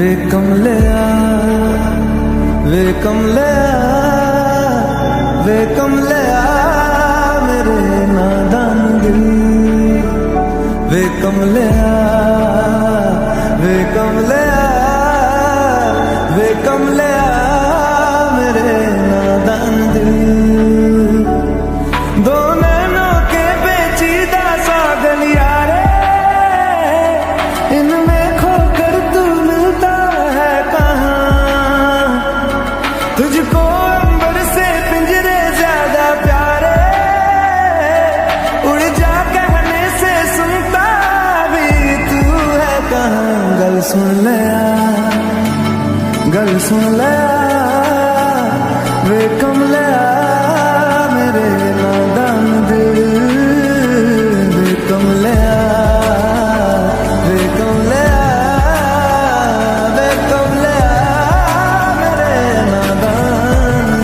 वे कमलिया वे कमलिया वे कमलिया मेरे नादान दिल वे कमलिया वे कमलिया वे कमलिया मेरे नादान दिल दो नैनों के पेचीदा सा गलिया रे इनमें खोकर तू मिलता है कहाँ तुझको अंबर से पिंजरे ज्यादा प्यारे उड़ जा कहने से सुनता भी तू है कहाँ गल सुन ले वे कमलिया मेरे नादान दिल वे कमलिया वे कमलिया वे कमलिया मेरे नादान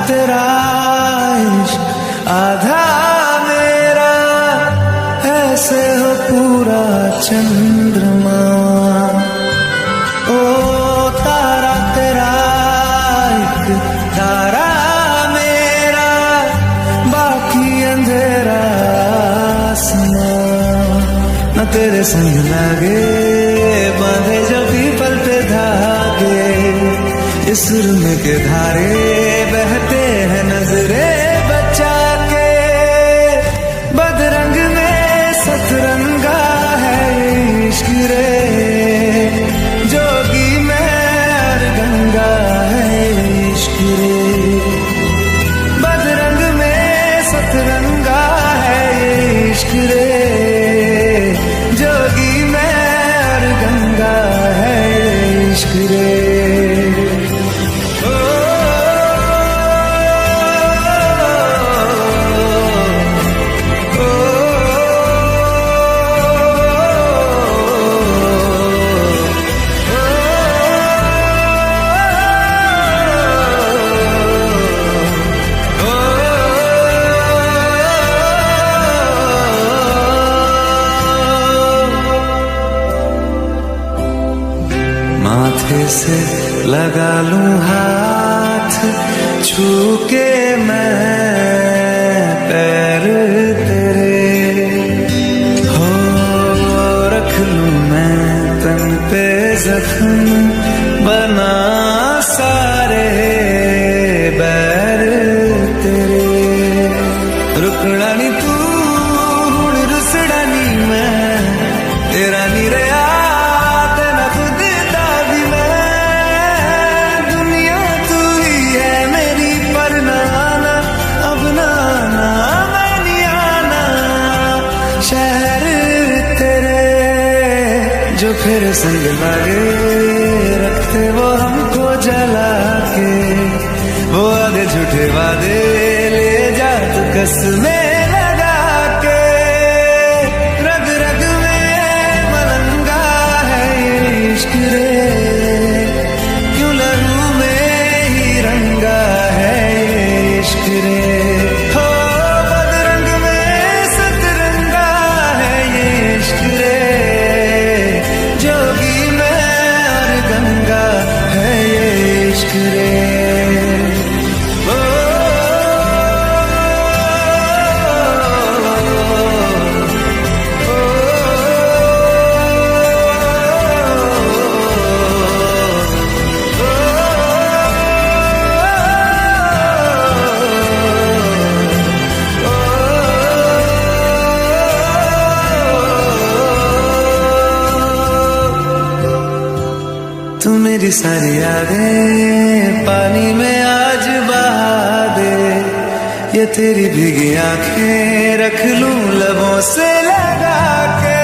तेरा इश्क आधा मेरा ऐसे हो पूरा चंद्रमा ओ तारा तेरा एक तारा मेरा बाकी अंधेरा आसमां न तेरे संग लागे बांधे जो पीपल पे धागे इस सुर के धारे बहते हैं नजरे बचा के बदरंग में सतरंगा है इश्क रे जोगी में और गंगा है इश्क रे बदरंग में सतरंगा है इश्क रे जो रे। माथे से लगा लूं हाथ छू के मैं पैर तेरे, हो रख लूं मैं तन पे जख्म बना सारे बैर तेरे। रुकना नी तू हुण रुसड़ा नी मैं तेरा नी रहा जो फिर संग लागे रखते वो हमको जला के, वो आधे झूठे वादे ले जा तू कसमें लगा के। रग रग में मलंगा है ये इश्क रे, क्यों लहू में ही रंगा है ये इश्क रे। हो बदरंग में सतरंगा है ये इश्क रे, जोगी मैं और गंगा है ये इश्क रे। तू मेरी सारी यादें पानी में आज बहा दे, ये तेरी भीगी आंखें रख लूं लबों से लगा के।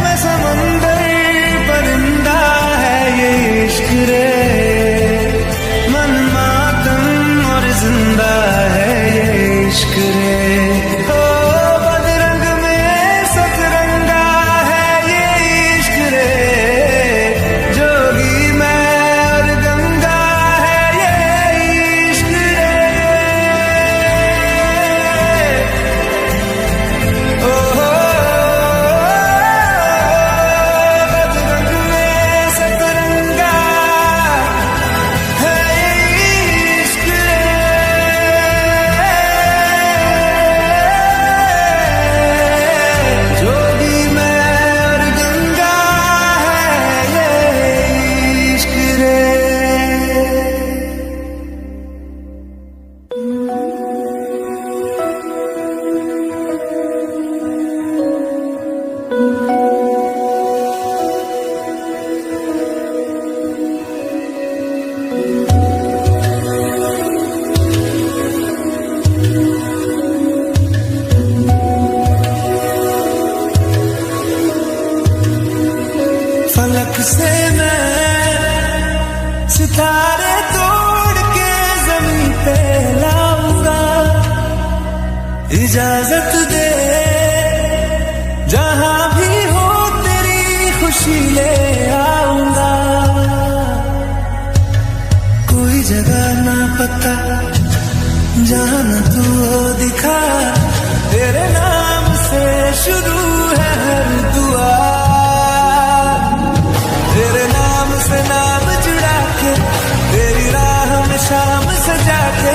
मैं समंदर परिंदा है ये इश्क रे, मन मातम और जिंदा है ये इश्क रे। फलक से मैं सितारे तोड़ के जमीन पे लाऊंगा, इजाजत दे जहां भी हो तेरी खुशी ले आऊंगा। कोई जगह ना पता जहां न तू हो दिखा, तेरे नाम से शुरू है हर दुआ। तेरे नाम से नाम जुड़ा के तेरी राह में शाम सजा के,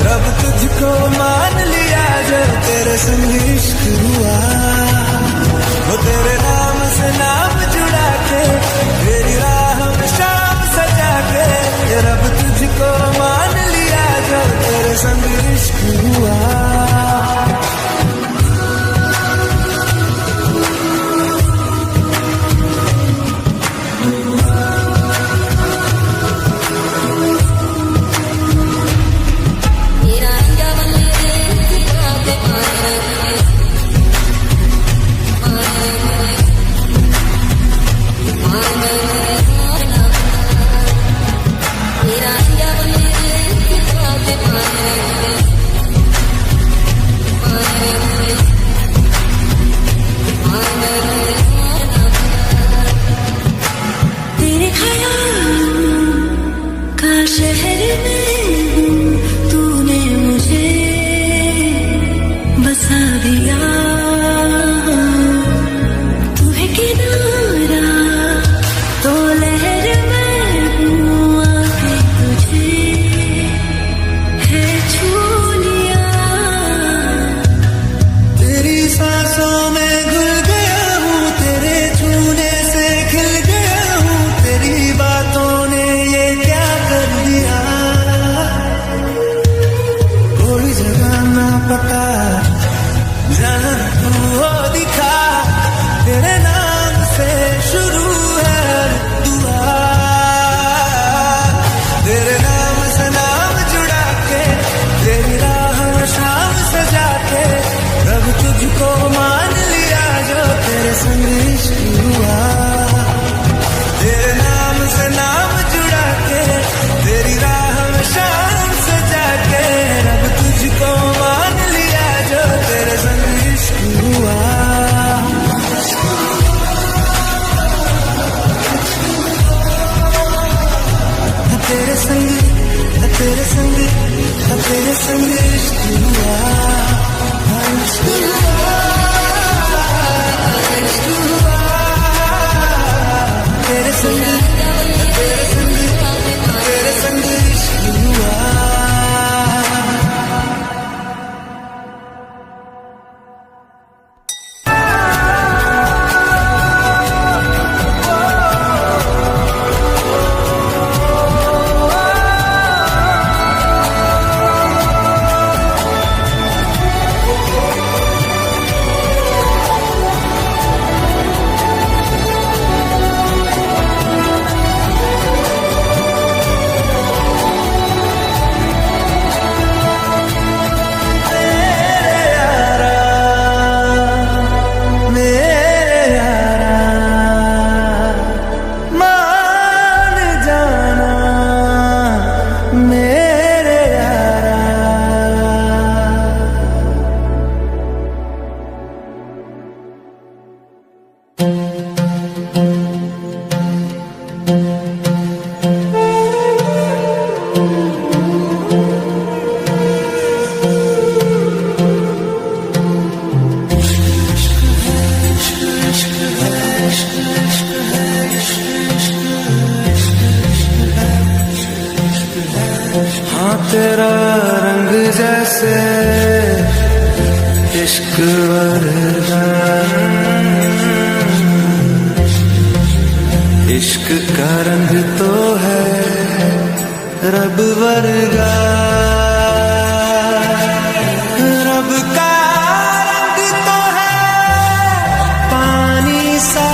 रब तुझको मान लिया जब तेरे संग इश्क हुआ। वो तेरे नाम से नाम जुड़ा के तेरी राह में शाम सजा के, रब तुझको मान लिया जब तेरे संग इश्क हुआ। का शहर में हूँ, तूने मुझे बसा दिया। तू है किनारा तो लहर में हूँ, आके तुझे है छू लिया। तेरी सांसों में घुल गया हूँ, तेरे छूने से खिल गया हूँ, तेरी बातों ने ये क्या कर दिया। कोई जगह ना पता जहाँ तू हो दिखा, तेरे नाम से शुरू है दुआ। तेरे नाम से नाम जुड़ा के, तेरी राह में शाम सजा के, रब तुझको मान लिया जो तेरे संग इश्क हुआ। तेरे नाम से नाम जुड़ा के, तेरी राह में शाम सजा के, रब तुझको मान लिया जो तेरे संग इश्क हुआ। तेरे संग तेरे संग तेरे संग इश्क हुआ, इश्क हुआ, इश्क हुआ। तेरे संग तेरे संग तेरे संग इश्क हुआ। हाँ तेरा रंग जैसे इश्क वरदान, इश्क का रंग तो है रब वर्गा। रब का रंग तो है पानी सा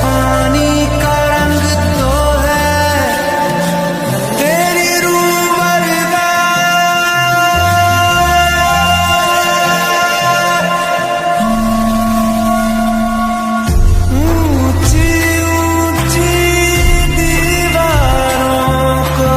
पानी का रंग तो है तेरी रूह वर्गा। ऊंची ऊंची दीवारों को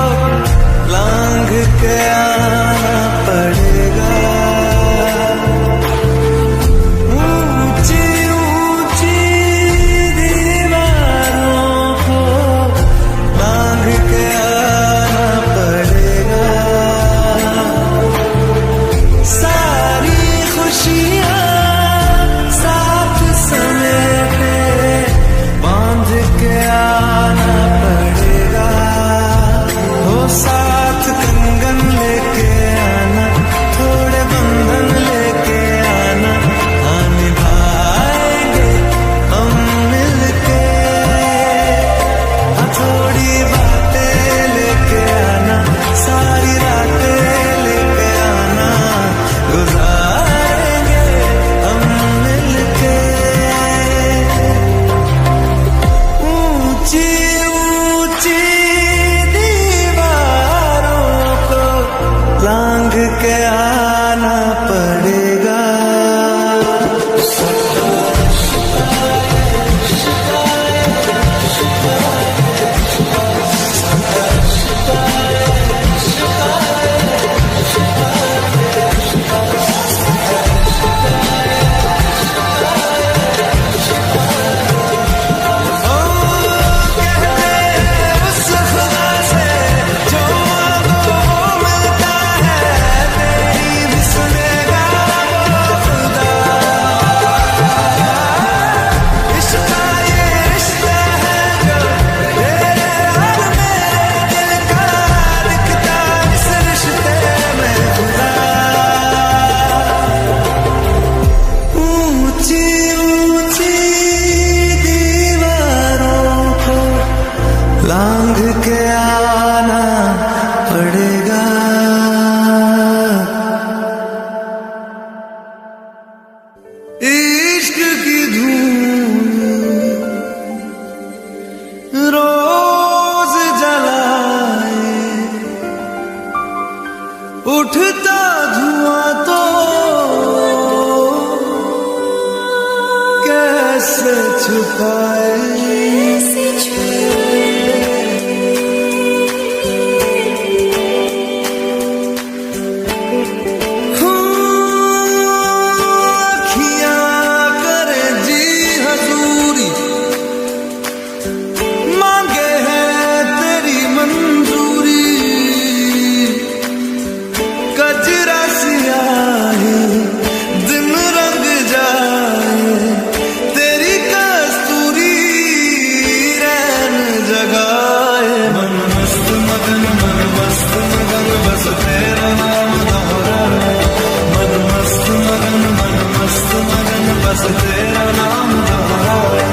बस तेरा नाम दोहराए।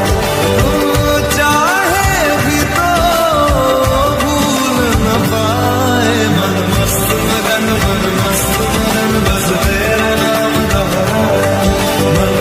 तू चाहे भी तो भूल न पाए, मन मस्त मगन बस तेरा नाम दोहराए। मन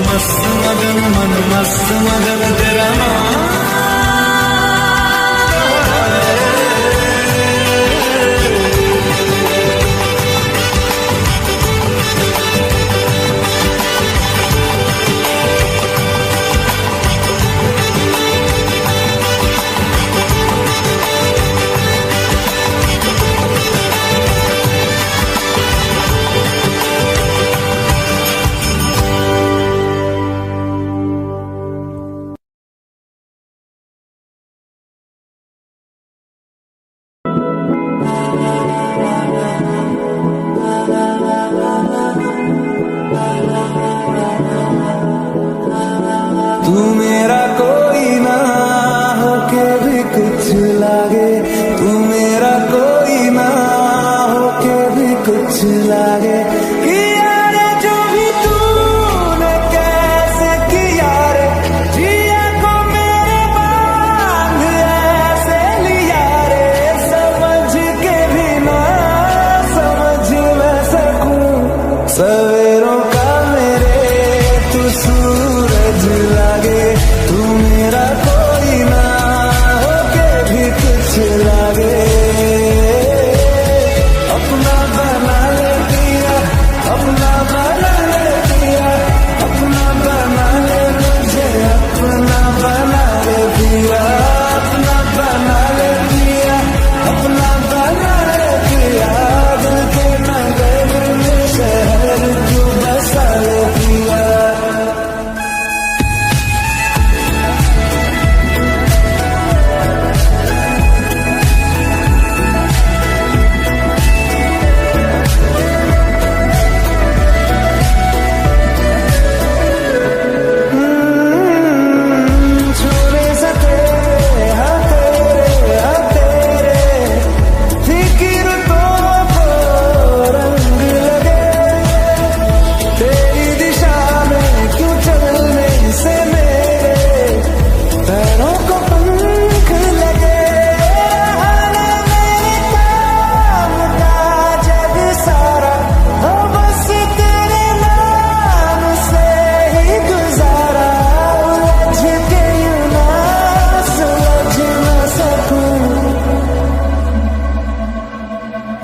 मस्त मगन तेरा नाम तू मेरा कोई ना होके भी कुछ लागे, तू मेरा कोई ना होके भी कुछ लागे। किया रे जो भी तूने कैसे किया रे, जिया को मेरे बांध ऐसे लिया रे। समझ के भी ना समझ मैं सकूं, सवेरों का मेरे तू सूरज लागे। तू मेरा कोई ना होके भी कुछ लागे। अपना बना ले दिया, अपना बना ले दिया, अपना बना ले मुझे, अपना बना ले दिया, अपना बना ले दिया, अपना बना ले दिया। दिल के नगर में शहर तू बसा ले दिया।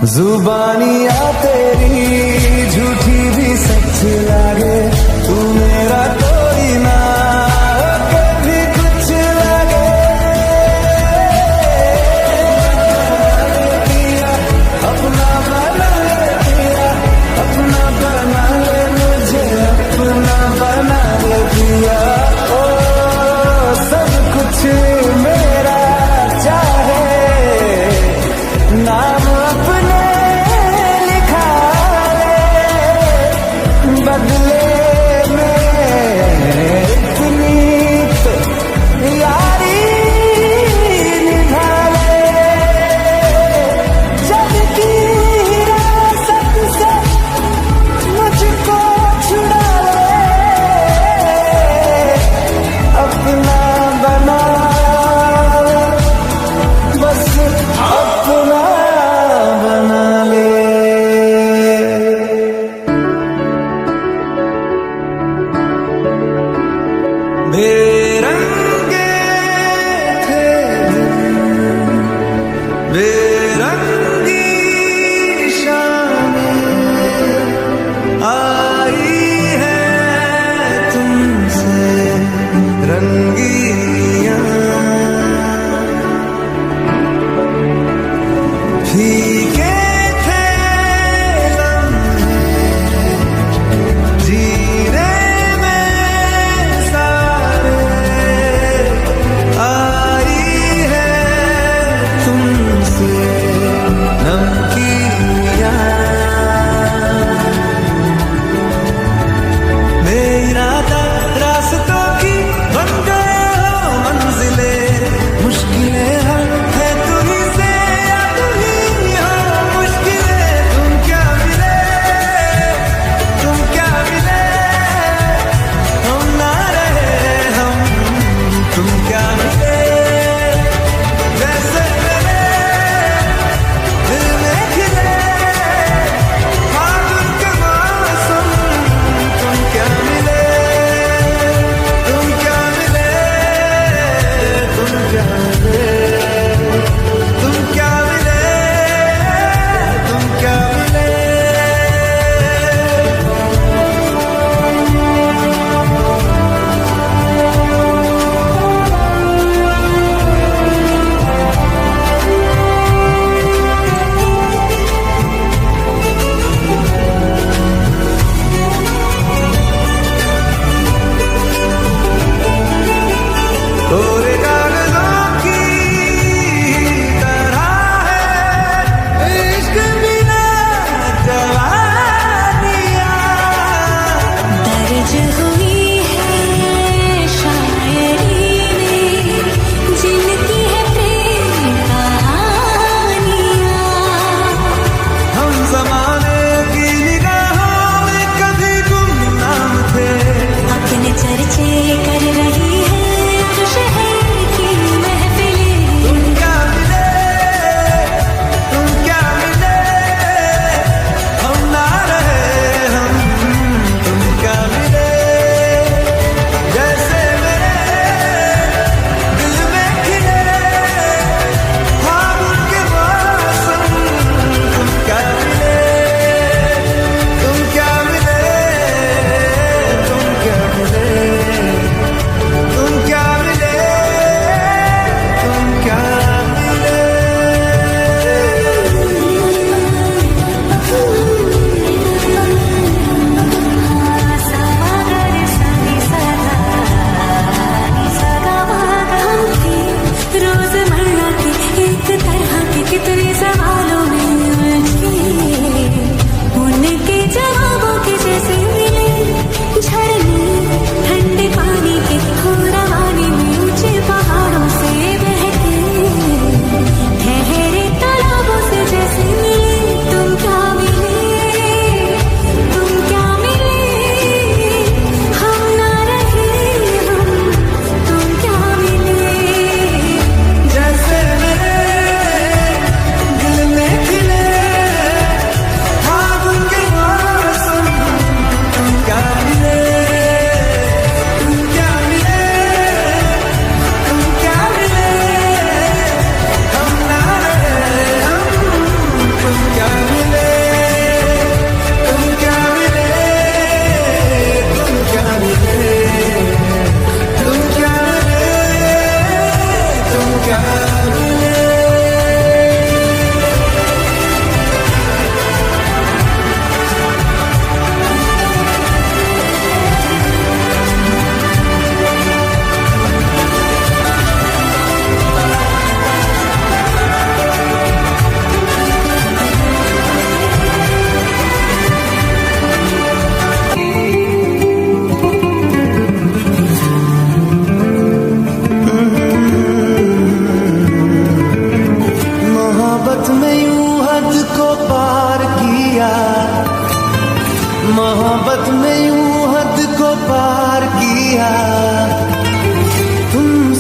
जुबानियां तेरी झूठी भी सच लागे, तू मेरा कोई ना कभी कुछ लागे। अपना बना ले पिया, अपना बना ले मुझे, अपना बना ले पिया। ओ सब कुछ मेरा चाहे, नाम अपने लिखा ले, बदले में इतनी तो यारी निभा ले। जब की हिरासत से मुझको छुड़ा ले, अपना बना बस अपना बना ले। बेरंगे थे दिन, बेरंगी शामें आई है तुमसे रंगियां। फीके थे लम्हे जीने में सारे, आई है तुमसे नमकीनियां। मेरा रास्तों की बन गए हो मंजिलें, मुश्किलें हल है तुम्हीं से या तुम्हीं हो मुश्किलें। तुम क्या मिले, तुम क्या मिले, हम ना रहे हम, तुम क्या मिले, जैसे मिले दिल में खिले फागुन के मौसम। तुम क्या मिले, तुम क्या मिले, तुम क्या मिले, तुम क्या मिले, तुम क्या मिले। तोरे कागजों की तरह है इश्क बिना जवानियां। दर्ज हुई है शायरी में जिनकी है प्रेम कहानियां। हम जमाने की निगाहों में कभी गुमनाम थे, अपने चर्चे कर रही है अब शहर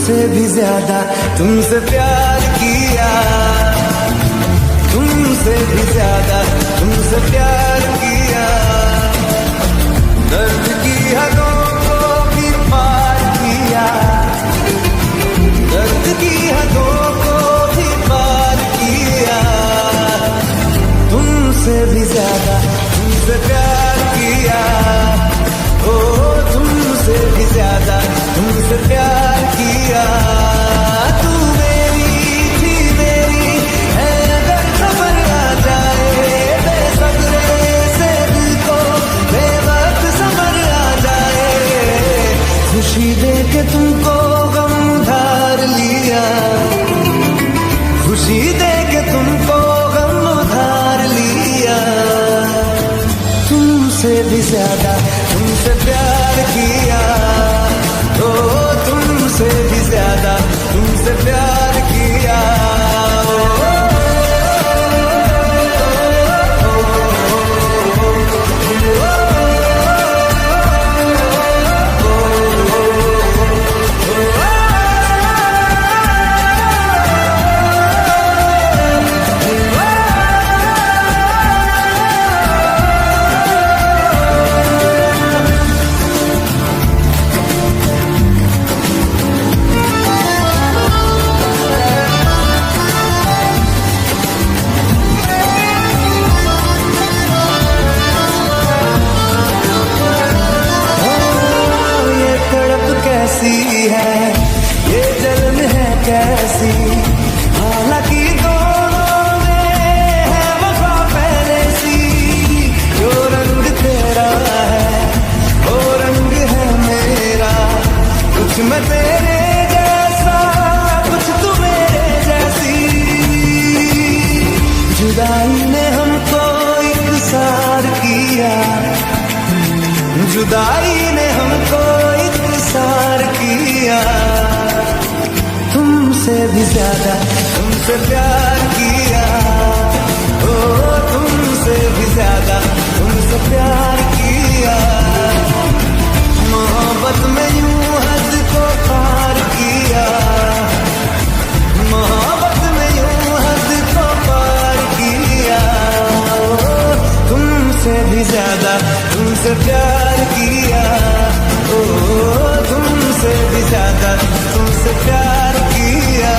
तुमसे भी ज्यादा तुमसे प्यार किया, तुमसे भी ज्यादा तुमसे प्यार किया, दर्द की हदों को भी पार किया, दर्द की हदों को भी पार किया, तुमसे भी ज्यादा तुमसे प्यार किया, ओ तुमसे भी ज्यादा तुमसे प्यार किया। तू मेरी थी मेरी है अगर खबर आ जाए, बेसब्रे से दिल को बेवक्त समझ आ जाए, खुशी दे के तुमको गम उधार लिया, खुशी दे के तुमको गम उधार लिया, तुमसे भी ज्यादा तुमसे प्यार किया, ओ तुमसे भी ज्यादा तुमसे प्यार किया। कैसी है ये जलन है कैसी, हालांकि दोनों में है वफा पहले सी, जो रंग तेरा है वो रंग है मेरा, कुछ मैं तेरे जैसा कुछ तू मेरे जैसी, जुदाई ने हमको इकसार किया, जुदाई ने हमको इकसार किया, तुमसे भी ज्यादा तुमसे प्यार किया, ओ तुमसे भी ज्यादा तुमसे प्यार किया, मोहब्बत में यूं हद को पार किया, मोहब्बत में यूं हद को पार किया, ओ तुमसे भी ज्यादा तुमसे प्यार किया, ओ तुमसे भी ज्यादा तुमसे प्यार किया।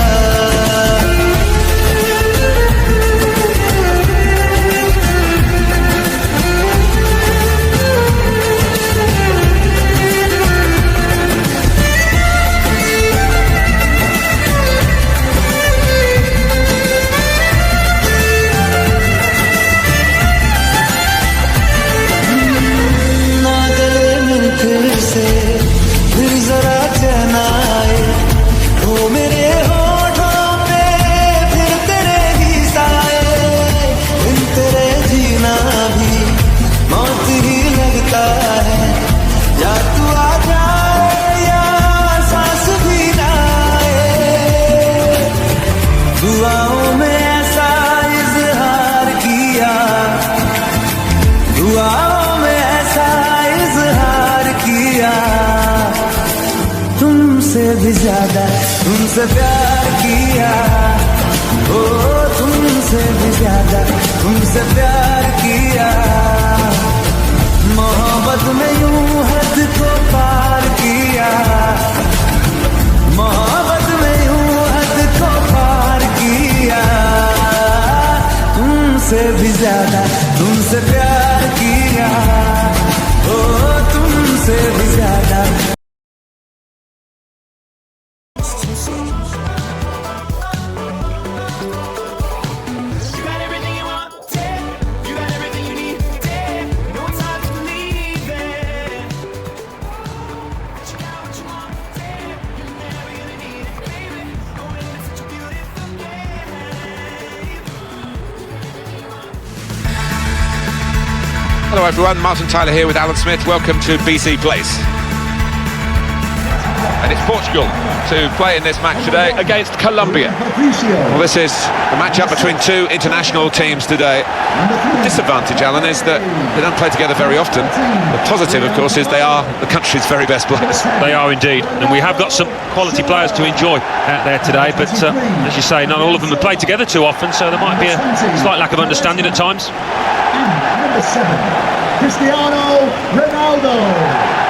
फिर जरा चैन आए, ओ मेरे होठों पे फिर तेरे ही साए, बिन तेरे जीना भी मौत ही लगता है, या तू आ जाए या सांस भी ना आए, दुआओं में ऐसा इजहार किया, दुआओं में ऐसा इजहार किया, तुमसे भी ज्यादा तुमसे प्यार किया, ओ तुमसे भी ज्यादा तुमसे प्यार किया, मोहब्बत में यूं हद को पार किया, मोहब्बत में यूं हद को पार किया, तुमसे भी ज्यादा तुमसे प्यार किया, ओ तुमसे भी ज्यादा। Hello everyone, Martin Tyler here with Alan Smith. Welcome to BC Place. And it's Portugal to play in this match today against Colombia. Well, this is a match-up between two international teams today. The disadvantage, Alan, is that they don't play together very often. The positive, of course, is they are the country's very best players. They are indeed, and we have got some quality players to enjoy out there today, but as you say, not all of them have played together too often, so there might be a slight lack of understanding at times. And number 7, Cristiano Ronaldo.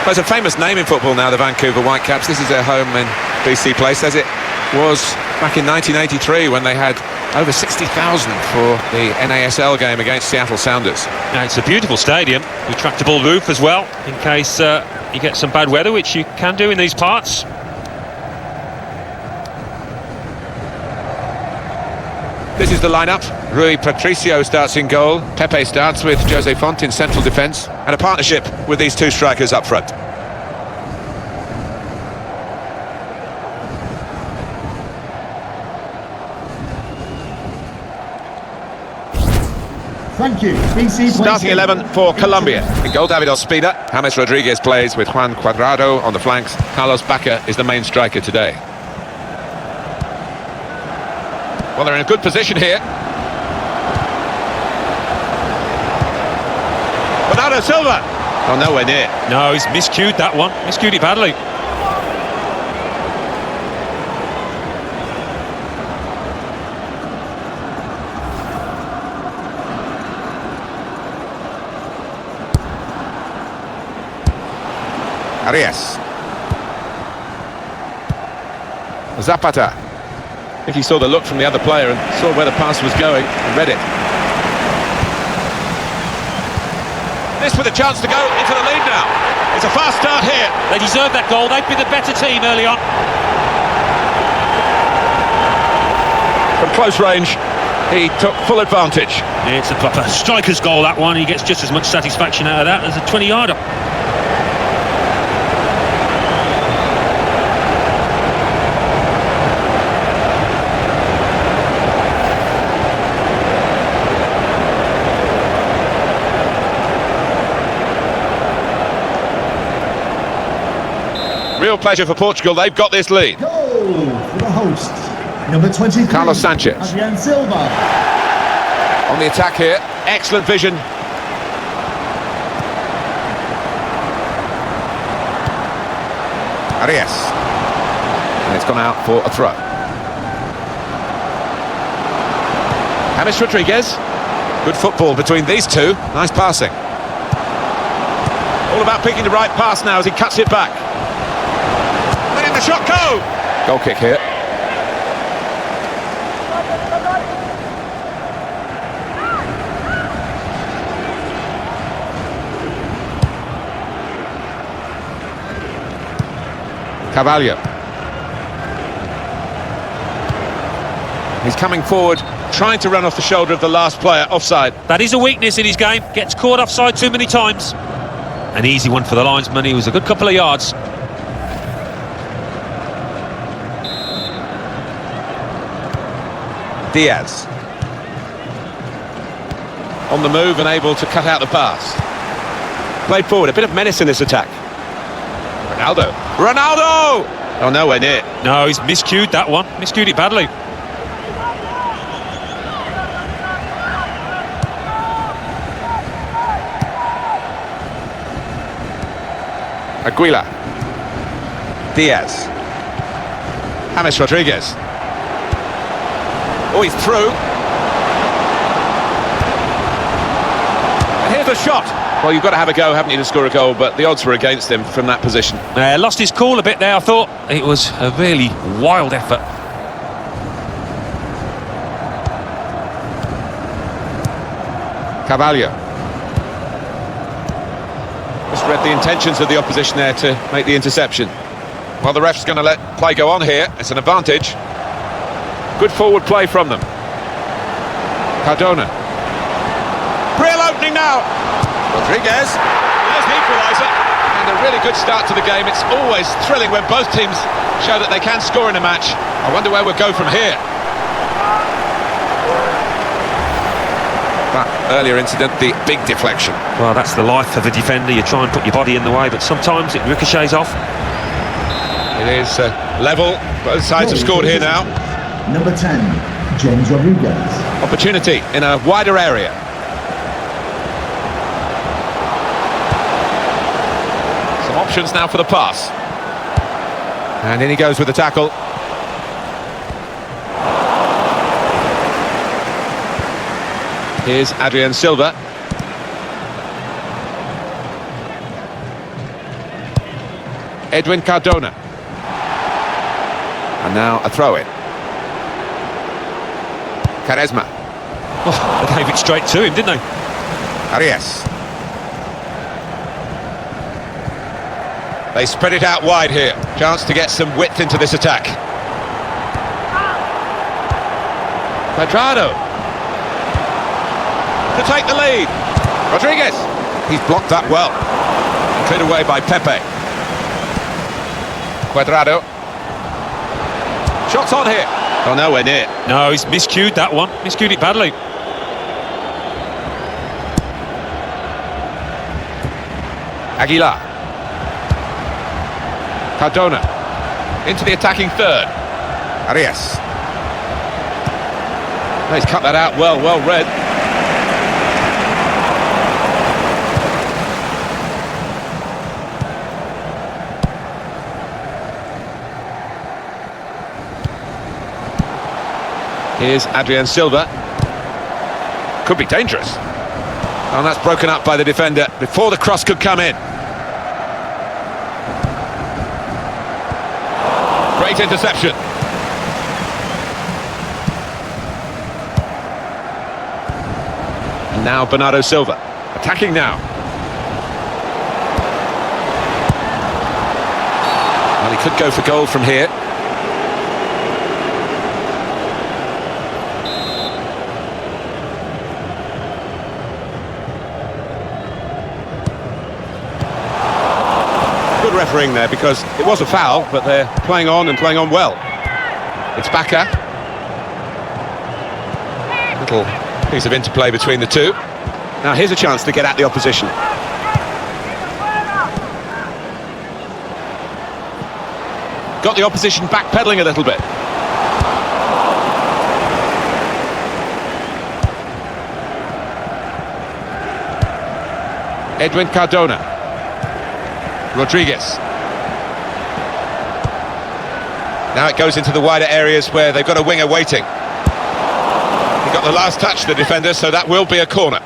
There's a famous name in football now, the Vancouver Whitecaps. This is their home in BC Place, as it was back in 1983 when they had over 60,000 for the NASL game against Seattle Sounders. Now, it's a beautiful stadium, retractable roof as well, in case you get some bad weather, which you can do in these parts. This is the lineup. Rui Patricio starts in goal. Pepe starts with Jose Font in central defence, and a partnership with these two strikers up front. Thank you. BC Starting 11 for Colombia. In goal, David Ospina. James Rodriguez plays with Juan Cuadrado on the flanks. Carlos Bacca is the main striker today. Well, they're in a good position here. Bernardo Silva. Oh, nowhere near. No, he's miscued that one. Miscued it badly. Arias. Zapata. I think he saw the look from the other player and saw where the pass was going and read it. This with a chance to go into the lead now. It's a fast start here. They deserved that goal. They've been the better team early on. From close range, he took full advantage. It's a proper striker's goal, that one. He gets just as much satisfaction out of that as a 20-yarder. Real pleasure for Portugal. They've got this lead. Goal for the hosts. Number 23. Carlos Sanchez. Adrian Silva. On the attack here. Excellent vision. Arias. And it's gone out for a throw. James Rodriguez. Good football between these two. Nice passing. All about picking the right pass now as he cuts it back. Letting the shot go! Goal kick here. Carvalho. He's coming forward, trying to run off the shoulder of the last player, offside. That is a weakness in his game. Gets caught offside too many times. An easy one for the linesman. He was a good couple of yards. Diaz. On the move and able to cut out the pass. Played forward, a bit of menace in this attack. Ronaldo. Ronaldo! Oh, nowhere near. No, he's miscued that one. Miscued it badly. Aguila. Diaz. James Rodriguez. Oh, he's through. And here's the shot. Well, you've got to have a go, haven't you, to score a goal, but the odds were against him from that position. Lost his cool a bit there, I thought. It was a really wild effort. Carvalho. Just read the intentions of the opposition there to make the interception. Well, the ref's going to let play go on here. It's an advantage. Good forward play from them. Cardona. Real opening now. Rodriguez. There's the equaliser. And a really good start to the game. It's always thrilling when both teams show that they can score in a match. I wonder where we'll go from here. That earlier incident, the big deflection. Well, that's the life of a defender. You try and put your body in the way, but sometimes it ricochets off. It is level. Both sides have scored here now. Number 10, James Rodriguez. Opportunity in a wider area. Some options now for the pass. And in he goes with the tackle. Here's Adrian Silva. Edwin Cardona. And now a throw-in. Quaresma. Oh, they gave it straight to him, didn't they? Arias. They spread it out wide here. Chance to get some width into this attack. Cuadrado. To take the lead. Rodriguez. He's blocked that well. Cleared away by Pepe. Cuadrado. Shots on here. Oh, nowhere near. No, he's miscued that one. Miscued it badly. Aguilar. Cardona. Into the attacking third. Arias. He's cut that out well read. Here's Adrian Silva. Could be dangerous. And that's broken up by the defender before the cross could come in. Great interception. And now Bernardo Silva. Attacking now. Well, he could go for goal from here. Good refereeing there, because it was a foul, but they're playing on and playing on well. It's Baka. Little piece of interplay between the two. Now here's a chance to get at the opposition. Got the opposition backpedaling a little bit. Edwin Cardona. Rodriguez. Now it goes into the wider areas where they've got a winger waiting. He got the last touch, the defender, so that will be a corner.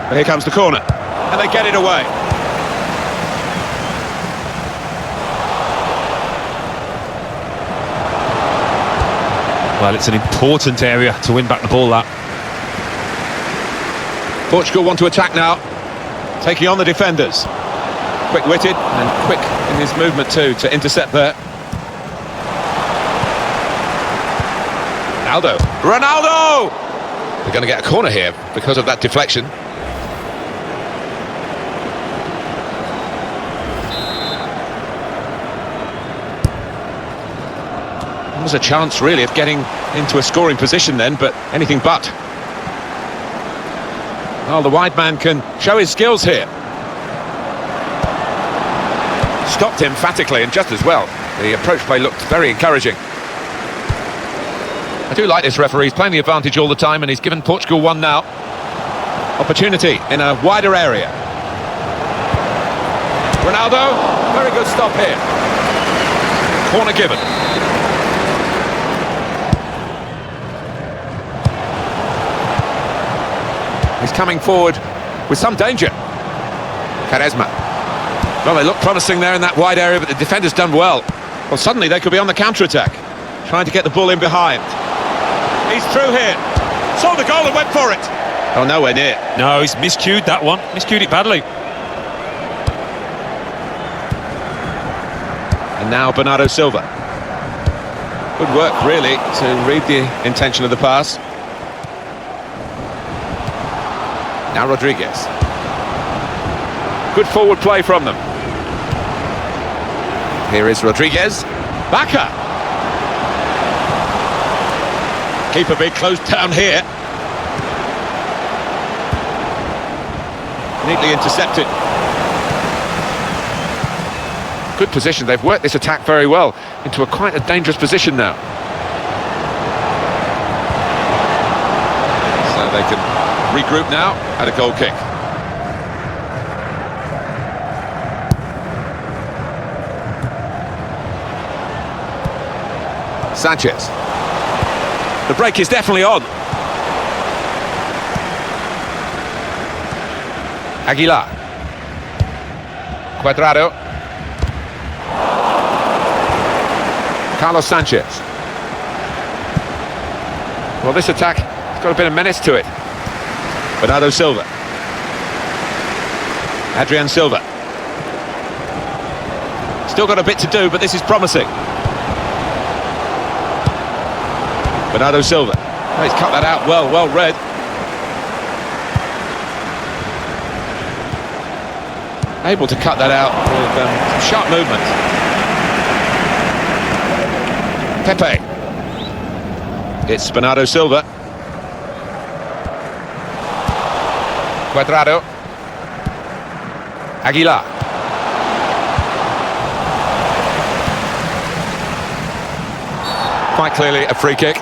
And here comes the corner, and they get it away. Well, it's an important area to win back the ball, that. Portugal want to attack now, taking on the defenders. Quick-witted and quick in his movement too to intercept there. Ronaldo! They're going to get a corner here because of that deflection. There was a chance really of getting into a scoring position then, but anything but. Well, the wide man can show his skills here. Stopped emphatically and just as well. The approach play looked very encouraging. I do like this referee. He's playing the advantage all the time, and he's given Portugal one now. Opportunity in a wider area. Ronaldo, very good stop here. Corner given. He's coming forward with some danger. Quaresma. Well, they look promising there in that wide area, but the defender's done well. Well, suddenly they could be on the counter-attack, trying to get the ball in behind. He's through here. Saw the goal and went for it. Oh, nowhere near. No, he's miscued that one. Miscued it badly. And now Bernardo Silva. Good work, really, to read the intention of the pass. Now Rodriguez. Good forward play from them. Here is Rodriguez. Bacca. Keeper being closed down here. Neatly intercepted. Good position. They've worked this attack very well into quite a dangerous position now. So they can regroup now at a goal kick. Sanchez. The break is definitely on. Aguilar. Cuadrado. Carlos Sanchez. Well, this attack has got a bit of menace to it. Bernardo Silva. Adrian Silva. Still got a bit to do, but this is promising. Bernardo Silva. Oh, he's cut that out well read. Able to cut that out with some sharp movement. Pepe. It's Bernardo Silva. Cuadrado. Aguilar. Quite clearly a free kick.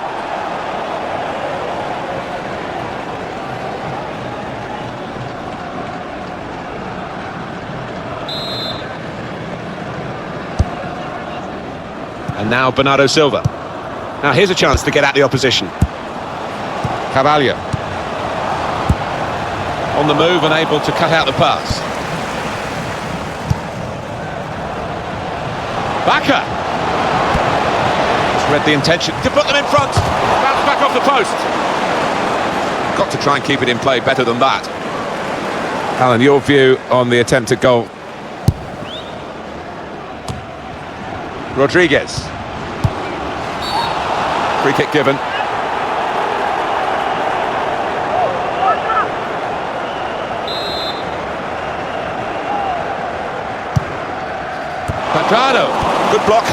And now Bernardo Silva. Now here's a chance to get at the opposition. Carvalho. On the move and able to cut out the pass. Bacca. Just read the intention to put them in front. Bounce back off the post. Got to try and keep it in play better than that. Alan, your view on the attempted goal? Rodriguez. Free kick given. Cuadrado. Good block.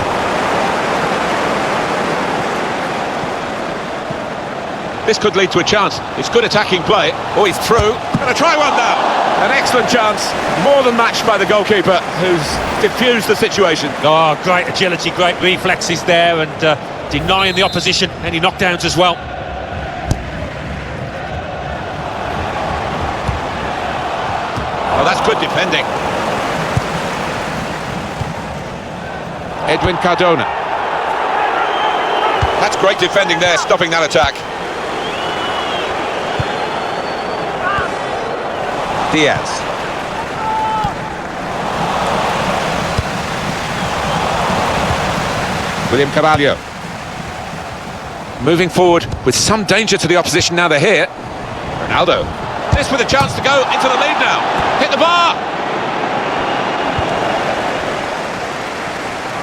This could lead to a chance. It's good attacking play. Oh, he's through. Gonna try one now. An excellent chance, more than matched by the goalkeeper, who's diffused the situation. Oh, great agility, great reflexes there, and denying the opposition any knockdowns as well. Oh, that's good defending. Edwin Cardona. That's great defending there, stopping that attack. Diaz. William Carvalho. Moving forward with some danger to the opposition now they're here. Ronaldo. This with a chance to go into the lead now. Hit the bar!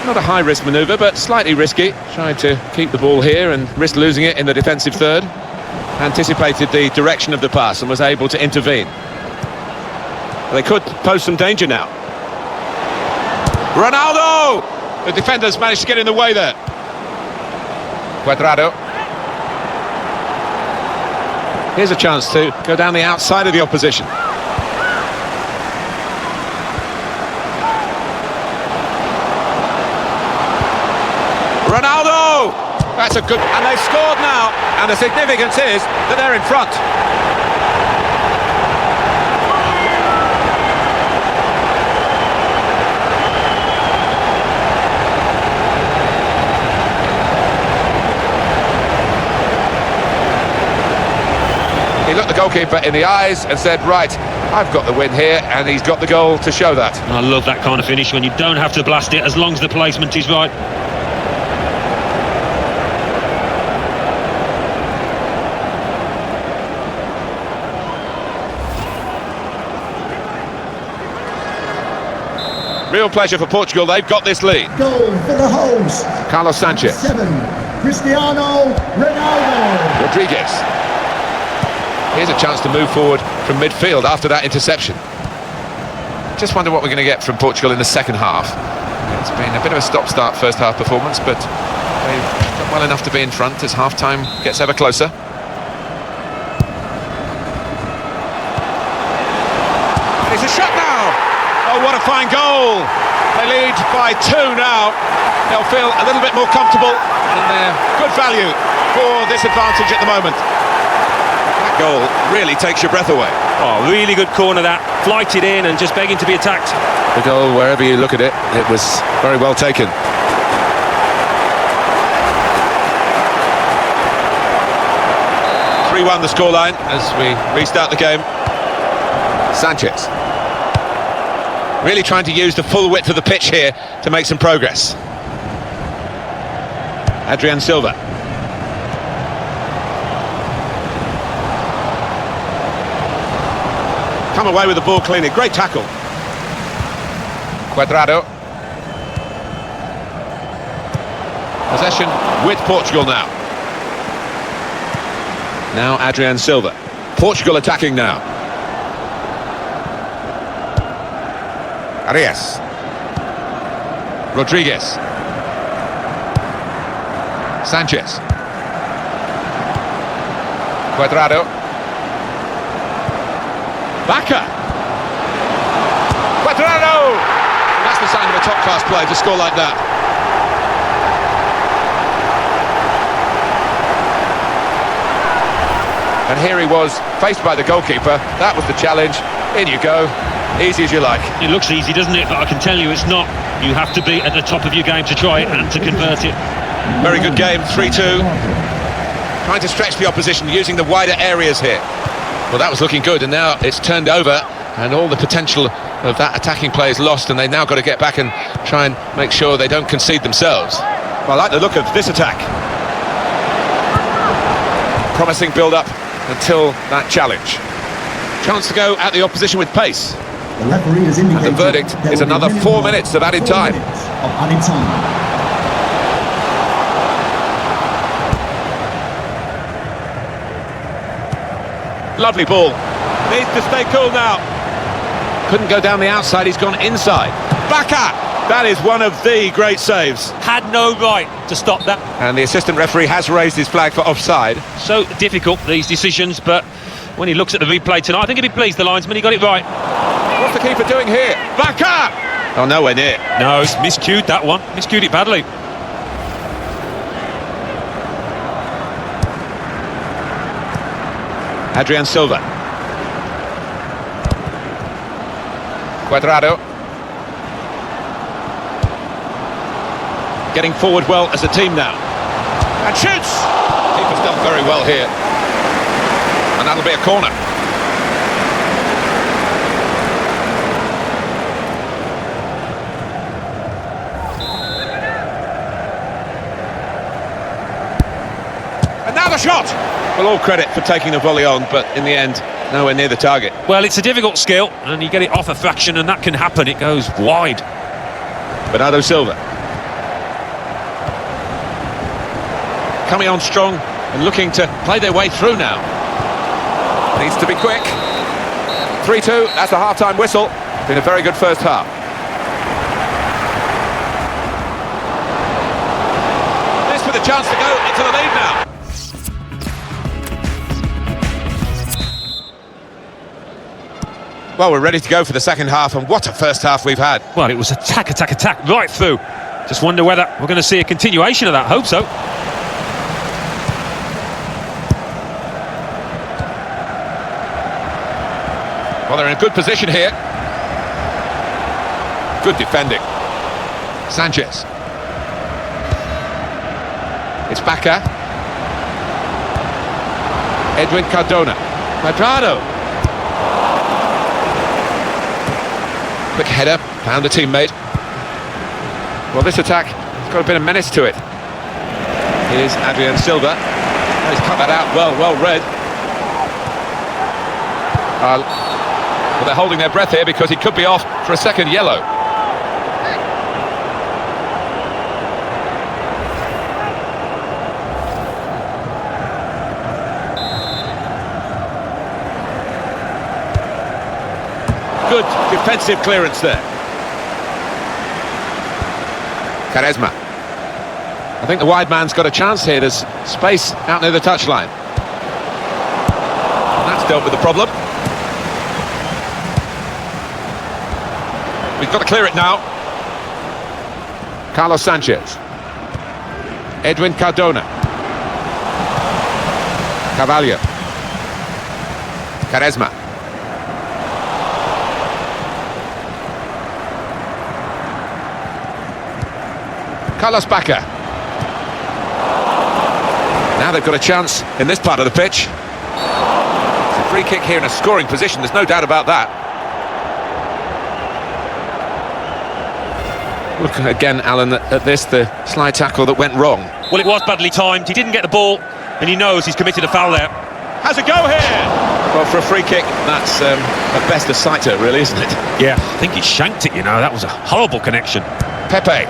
Not a high-risk manoeuvre, but slightly risky. Trying to keep the ball here and risk losing it in the defensive third. Anticipated the direction of the pass and was able to intervene. They could pose some danger now. Ronaldo! The defenders managed to get in the way there. Cuadrado. Here's a chance to go down the outside of the opposition. Ronaldo! That's a good... And they've scored now. And the significance is that they're in front. He looked the goalkeeper in the eyes and said, right, I've got the win here, and he's got the goal to show that. I love that kind of finish when you don't have to blast it as long as the placement is right. Real pleasure for Portugal, they've got this lead. Goal for the hosts. Carlos Sanchez. 7. Cristiano Ronaldo. Rodriguez. Here's a chance to move forward from midfield after that interception. Just wonder what we're going to get from Portugal in the second half. It's been a bit of a stop-start first half performance, but they've done well enough to be in front as half-time gets ever closer. It's a shot now! Oh, what a fine goal! They lead by 2 now. They'll feel a little bit more comfortable, and they're good value for this advantage at the moment. That goal really takes your breath away. Oh, really good corner that. Flighted in and just begging to be attacked. The goal, wherever you look at it, it was very well taken. (3-1) the scoreline as we restart the game. Sanchez. Really trying to use the full width of the pitch here to make some progress. Adrian Silva. Come away with the ball cleanly. Great tackle. Cuadrado. Possession with Portugal now. Now Adrian Silva. Portugal attacking now. Arias. Rodriguez. Sanchez. Cuadrado. Bacca. Cuadrado! That's the sign of a top-class play to score like that. And here he was, faced by the goalkeeper. That was the challenge. In you go. Easy as you like. It looks easy, doesn't it? But I can tell you it's not. You have to be at the top of your game to try it and to convert it. Very good game, 3-2. Trying to stretch the opposition, using the wider areas here. Well, that was looking good, and now it's turned over, and all the potential of that attacking play is lost, and they've now got to get back and try and make sure they don't concede themselves. Well, I like the look of this attack. Promising build-up until that challenge. Chance to go at the opposition with pace. The referee has indicated And the verdict there is will be another a 4 minutes of added time. 4 minutes of added time. Lovely ball. Needs to stay cool now. Couldn't go down the outside, he's gone inside. Bacca! That is one of the great saves. Had no right to stop that. And the assistant referee has raised his flag for offside. So difficult, these decisions, but when he looks at the replay tonight, I think he'll be pleased, the linesman, he got it right. What's the keeper doing here? Bacca! Oh, nowhere near. No, it's miscued, that one. Miscued it badly. Adrian Silva. Cuadrado. Getting forward well as a team now. And shoots! Keeper's done very well here. And that'll be a corner. Another shot! Well, all credit for taking the volley on, but in the end, nowhere near the target. Well, it's a difficult skill, and you get it off a fraction, and that can happen. It goes wide. Bernardo Silva. Coming on strong and looking to play their way through now. Needs to be quick. 3-2, that's the half-time whistle. Been a very good first half. This with a chance to go into the lead now. Well, we're ready to go for the second half, and what a first half we've had. Well, it was attack, attack, attack, right through. Just wonder whether we're going to see a continuation of that. Hope so. Well, they're in a good position here. Good defending. Sanchez. It's Bacca. Edwin Cardona. Cuadrado. Quick header, found a teammate. Well, this attack has got a bit of menace to it. Here's Adrian Silva. He's cut that out well read. Well, they're holding their breath here because he could be off for a second yellow. good defensive clearance there. Quaresma. I think the wide man's got a chance here. There's space out near the touchline. And that's dealt with the problem. We've got to clear it now. Carlos Sanchez. Edwin Cardona. Carvalho. Quaresma. Carlos Bacca. Now they've got a chance in this part of the pitch. It's a free kick here in a scoring position, there's no doubt about that. Look again, Alan, at this, the slide tackle that went wrong. Well, it was badly timed. He didn't get the ball, and he knows he's committed a foul there. Has a go here! Well, for a free kick, that's at best a sighter, really, isn't it? Yeah, I think he shanked it, you know. That was a horrible connection. Pepe.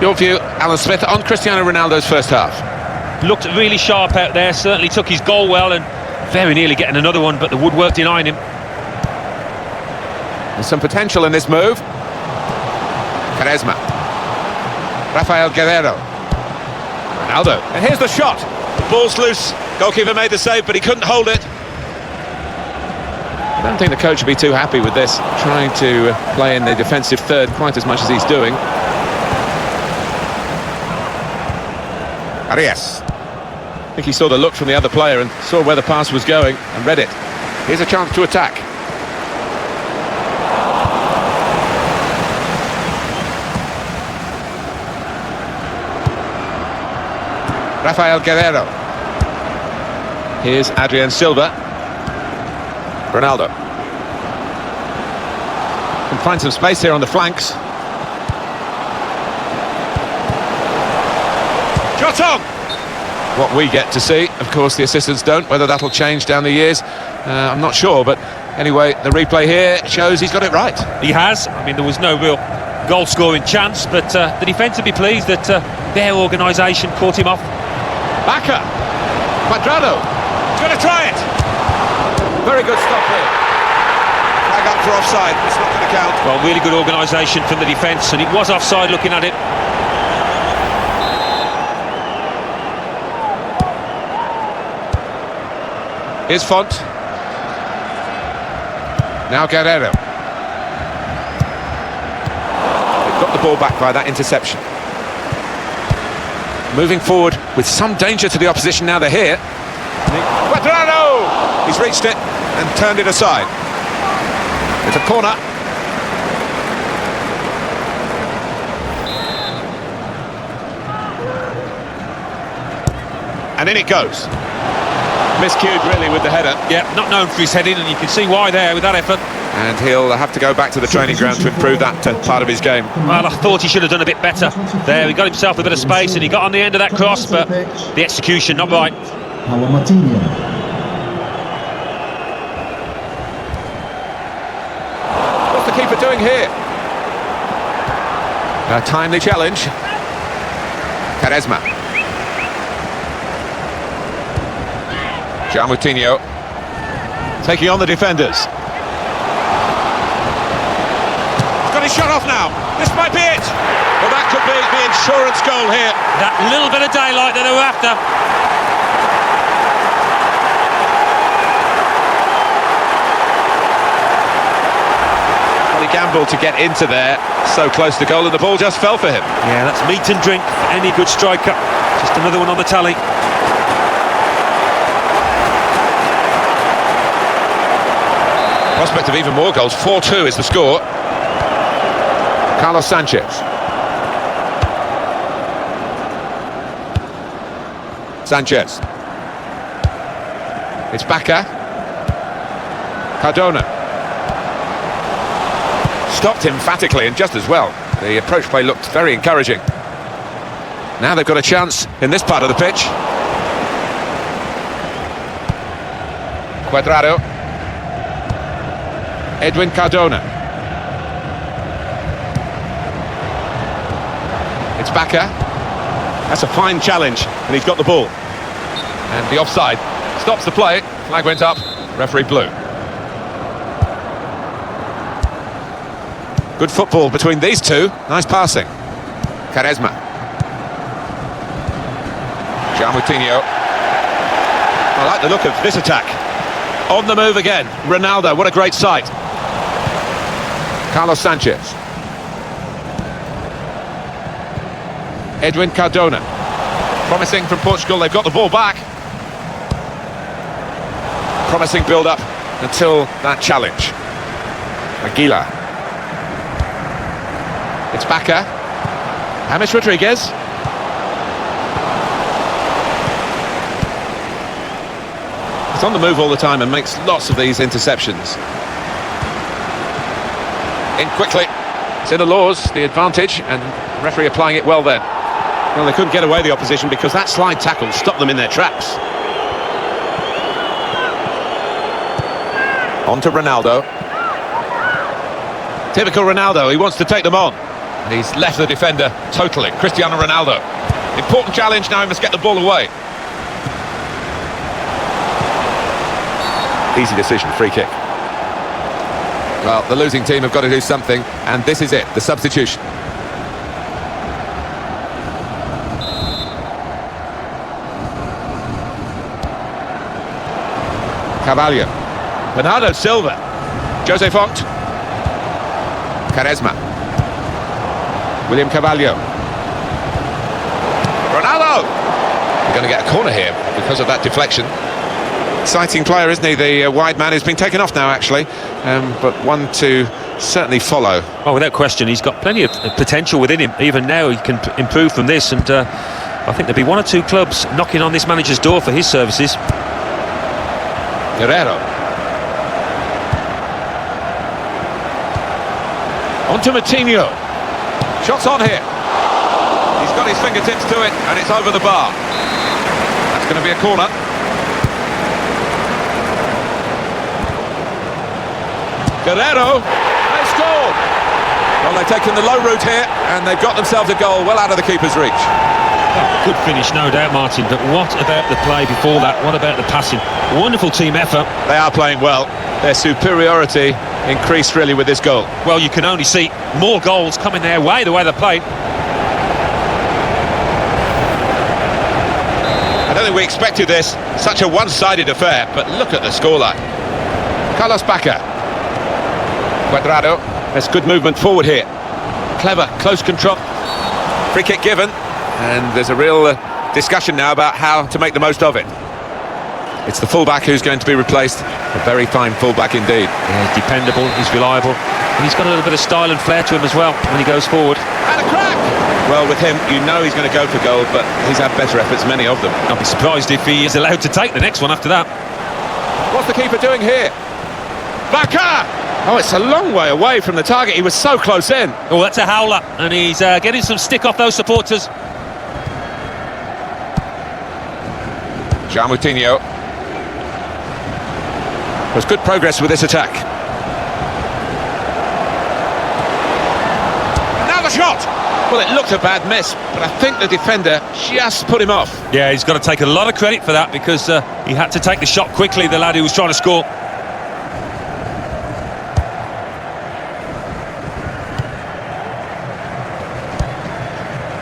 Your view, Alan Smith, on Cristiano Ronaldo's first half? Looked really sharp out there, certainly took his goal well, and very nearly getting another one, but the woodwork denying him. There's some potential in this move. Quaresma. Rafael Guerrero. Ronaldo. And here's the shot. The ball's loose. Goalkeeper made the save, but he couldn't hold it. I don't think the coach would be too happy with this, trying to play in the defensive third quite as much as he's doing. Arias. I think he saw the look from the other player and saw where the pass was going and read it. Here's a chance to attack. Rafael Guerrero. Here's Adrian Silva. Ronaldo. Can find some space here on the flanks. Shot on! What we get to see, of course the assistants don't. Whether that'll change down the years, I'm not sure, but anyway, the replay here shows he's got it right. He has. I mean, there was no real goal-scoring chance, but the defence would be pleased that their organisation caught him off. Bacca. Cuadrado. He's going to try it. Very good stop here. Flag up for offside. It's not going to count. Well, really good organisation from the defence, and it was offside looking at it. Here's Font. Now Guerrero. They've got the ball back by that interception. Moving forward with some danger to the opposition now they're here. Cuadrado! He's reached it and turned it aside. It's a corner. And in it goes. Miscued really with the header. Yeah, not known for his heading, and you can see why there with that effort. And he'll have to go back to the training ground to improve that part of his game. Well, I thought he should have done a bit better there. He got himself a bit of space and he got on the end of that cross, but the execution not right. What's the keeper doing here? A timely challenge. Quaresma. Moutinho taking on the defenders. Got his shot off now. This might be it. Well, that could be the insurance goal here. That little bit of daylight that they were after. Well, he gambled to get into there, so close to goal, and the ball just fell for him. Yeah, that's meat and drink for any good striker. Just another one on the tally. Prospect of even more goals. 4-2 is the score. Carlos Sanchez. Sanchez. It's Bacca. Cardona. Stopped emphatically and just as well. The approach play looked very encouraging. Now they've got a chance in this part of the pitch. Cuadrado. Edwin Cardona. It's Bacca. That's a fine challenge, and he's got the ball. And the offside stops the play. Flag went up. referee blue. Good football between these two. Nice passing. Quaresma. Moutinho. I like the look of this attack. On the move again. Ronaldo, what a great sight. Carlos Sanchez. Edwin Cardona. Promising from Portugal, they've got the ball back. Promising build-up until that challenge. Aguilar. It's Bacca. James Rodriguez. He's on the move all the time and makes lots of these interceptions. In quickly. It's in the laws, the advantage, and the referee applying it well then. Well, they couldn't get away the opposition because that slide tackle stopped them in their tracks. On to Ronaldo. Typical Ronaldo, he wants to take them on. He's left the defender totally. Cristiano Ronaldo. Important challenge now, he must get the ball away. Easy decision, free kick. Well, the losing team have got to do something, and this is it, the substitution. Carvalho. Bernardo Silva. Jose Font. Quaresma. William Carvalho. Ronaldo! We're going to get a corner here because of that deflection. Exciting player, isn't he? The wide man has been taken off now, actually, but one to certainly follow. Oh, without question, he's got plenty of potential within him. Even now, he can improve from this, and I think there'll be one or two clubs knocking on this manager's door for his services. Guerrero. On to Moutinho. Shots on here. He's got his fingertips to it, and it's over the bar. That's going to be a corner. Guerrero, they scored! Well, they've taken the low route here, and they've got themselves a goal well out of the keeper's reach. Oh, good finish, no doubt, Martin, but what about the play before that? What about the passing? Wonderful team effort. They are playing well. Their superiority increased really with this goal. Well, you can only see more goals coming their way, the way they played. I don't think we expected this, such a one-sided affair, but look at the scoreline. Carlos Bacca. Cuadrado. There's good movement forward here. Clever, close control. Free kick given, and there's a real discussion now about how to make the most of it. It's the fullback who's going to be replaced. A very fine fullback indeed. Yeah, he's dependable, he's reliable, and he's got a little bit of style and flair to him as well when he goes forward. And a crack! Well, with him, you know he's going to go for goal, but he's had better efforts, many of them. I'll be surprised if he is allowed to take the next one after that. What's the keeper doing here? Bacca! Oh, it's a long way away from the target. He was so close in. Oh, that's a howler, and he's getting some stick off those supporters. Moutinho. There's good progress with this attack. Now the shot! Well, it looked a bad miss, but I think the defender just put him off. Yeah, he's got to take a lot of credit for that, because he had to take the shot quickly, the lad who was trying to score.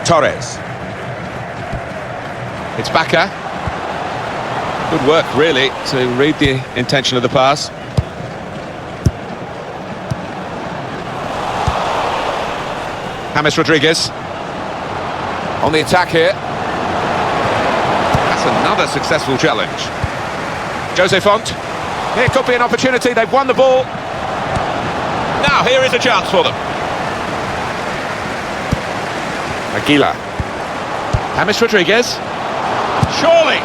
Torres. It's Bacca. Good work, really, to read the intention of the pass. James Rodriguez. On the attack here. That's another successful challenge. Jose Font. Here could be an opportunity, they've won the ball. Now, here is a chance for them. Aguilar. James Rodriguez. Surely!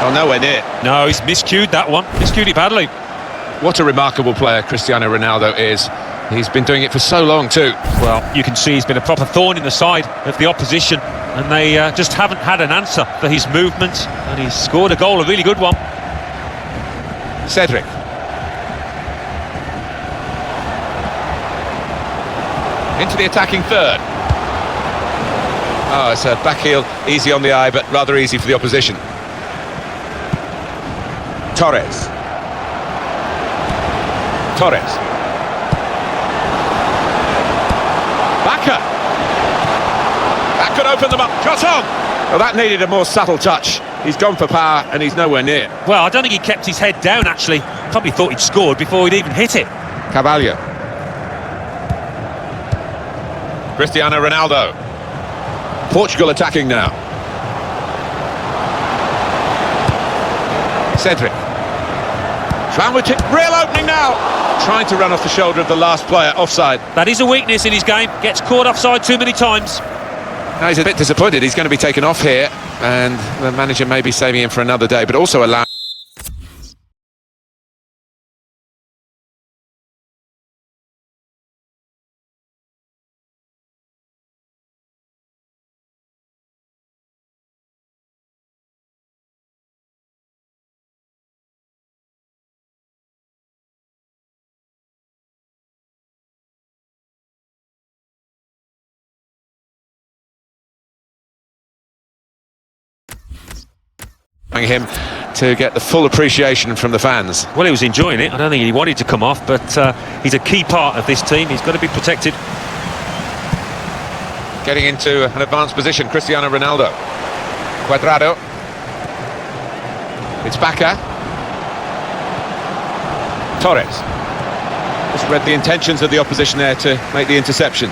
Oh, nowhere near. No, he's miscued that one. Miscued it badly. What a remarkable player Cristiano Ronaldo is. He's been doing it for so long too. Well, you can see he's been a proper thorn in the side of the opposition, and they just haven't had an answer for his movement, and he's scored a goal, a really good one. Cedric. Into the attacking third. Oh, it's a back heel, easy on the eye, but rather easy for the opposition. Torres. Torres. Bakker. That could open them up. Shot on! Well, that needed a more subtle touch. He's gone for power and he's nowhere near. Well, I don't think he kept his head down, actually. Probably thought he'd scored before he'd even hit it. Carvalho. Cristiano Ronaldo. Portugal attacking now. Cedric. Real opening now. Trying to run off the shoulder of the last player, offside. That is a weakness in his game. Gets caught offside too many times. Now he's a bit disappointed. He's going to be taken off here, and the manager may be saving him for another day, but also allow. Him to get the full appreciation from the fans. Well, he was enjoying it. I don't think he wanted to come off, but he's a key part of this team. He's got to be protected. Getting into an advanced position, Cristiano Ronaldo. Cuadrado. It's Bakker. Torres. Just read the intentions of the opposition there to make the interception.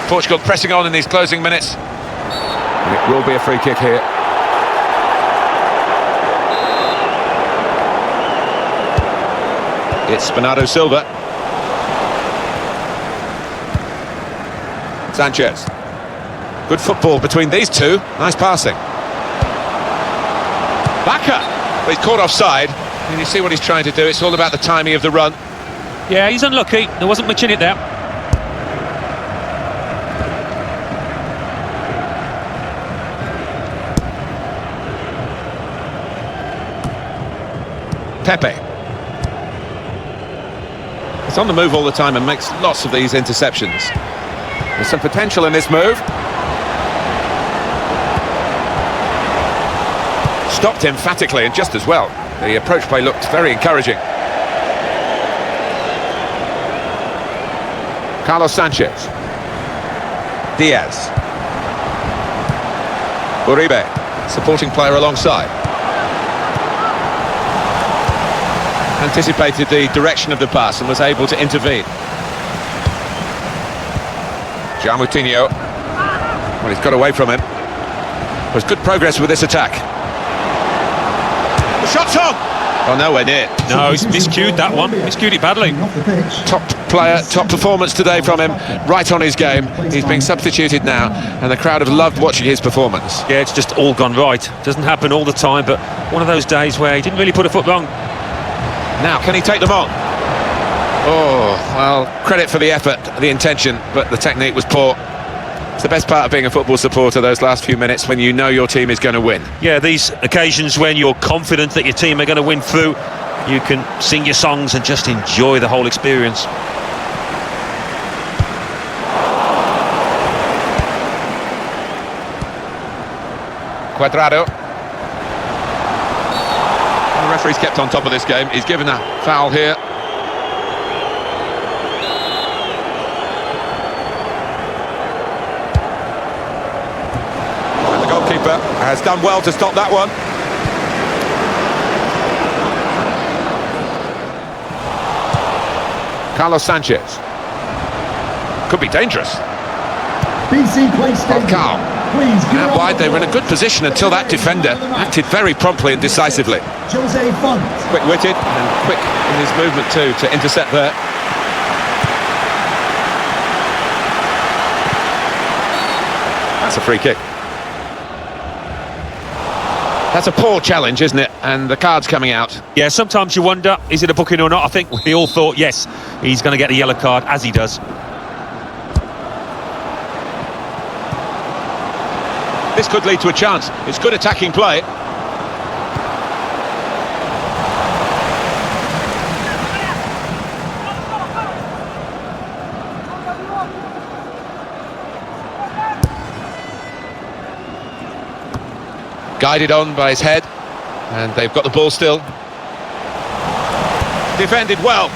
Portugal pressing on in these closing minutes. And it will be a free kick here. It's Bernardo Silva. Sanchez. Good football between these two. Nice passing. Bakker. But he's caught offside. And you see what he's trying to do. It's all about the timing of the run. Yeah, he's unlucky. There wasn't much in it there. Pepe. He's on the move all the time and makes lots of these interceptions. There's some potential in this move. Stopped emphatically and just as well. The approach play looked very encouraging. Carlos Sanchez. Diaz. Uribe, supporting player alongside. Anticipated the direction of the pass and was able to intervene. Moutinho. Well, he's got away from him. There's good progress with this attack. The shot's on! Oh, nowhere near. No, he's miscued that one. Miscued it badly. Top player, top performance today from him. Right on his game. He's being substituted now, and the crowd have loved watching his performance. Yeah, it's just all gone right. Doesn't happen all the time, but one of those days where he didn't really put a foot wrong. Now, can he take them on? Oh, well, credit for the effort, the intention, but the technique was poor. It's the best part of being a football supporter, those last few minutes when you know your team is going to win. Yeah, these occasions when you're confident that your team are going to win through, you can sing your songs and just enjoy the whole experience. Cuadrado. The referee's kept on top of this game. He's given a foul here. And the goalkeeper has done well to stop that one. Carlos Sanchez. Could be dangerous. BC Place Stadium. Carl. Please give Out it wide, up they were in a for good position until that defender acted very promptly and decisively. Jose Font. Quick-witted and quick in his movement too to intercept there. That's a free kick. That's a poor challenge, isn't it? And the card's coming out. Yeah, sometimes you wonder, is it a booking or not? I think we all thought, yes, he's going to get a yellow card, as he does. This could lead to a chance. It's good attacking play. Guided on by his head, and they've got the ball still. defended well.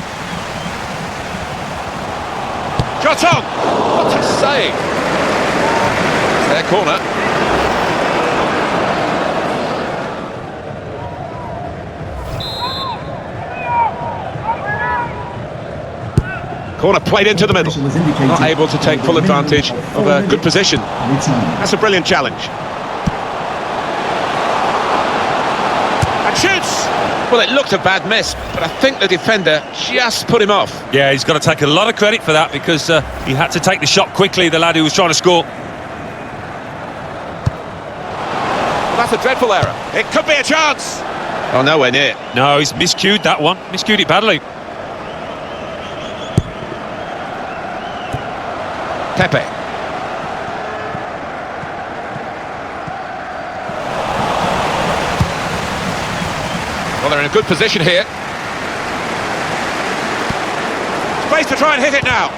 Shot on! What a save! It's their corner. Corner played into the middle. Not able to take full advantage of a good position. That's a brilliant challenge. And shoots! Well, it looked a bad miss, but I think the defender just put him off. Yeah, he's got to take a lot of credit for that, because he had to take the shot quickly, the lad who was trying to score. Well, that's a dreadful error. It could be a chance. Oh, nowhere near. No, he's miscued that one. Miscued it badly. Pepe. Well, they're in a good position here. Space to try and hit it now.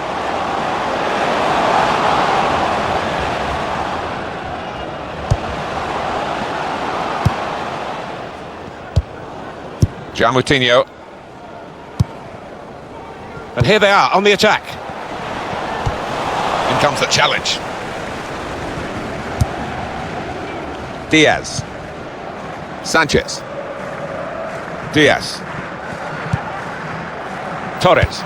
Gian Moutinho. And here they are on the attack. In comes the challenge. Diaz. Sanchez. Diaz. Torres.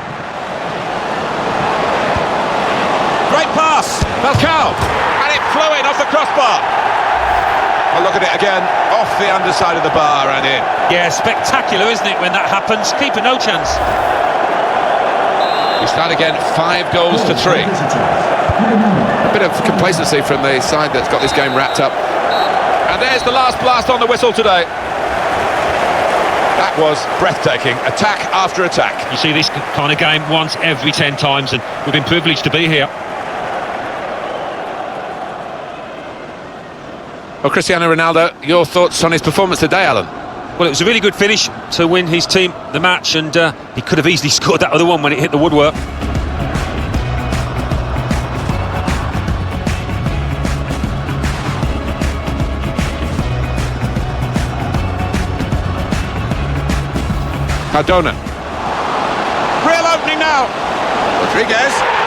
Great pass. Falcao. And it flew in off the crossbar. Well, look at it again. Off the underside of the bar and in. Yeah, spectacular, isn't it, when that happens? Keeper no chance. We start again, 5 goals to 3. A bit of complacency from the side that's got this game wrapped up. And there's the last blast on the whistle today. That was breathtaking, attack after attack. You see this kind of game once every 10 times, and we've been privileged to be here. Well, Cristiano Ronaldo, your thoughts on his performance today, Alan? Well, it was a really good finish to win his team the match, and he could have easily scored that other one when it hit the woodwork. Cardona. Real opening now. Rodriguez.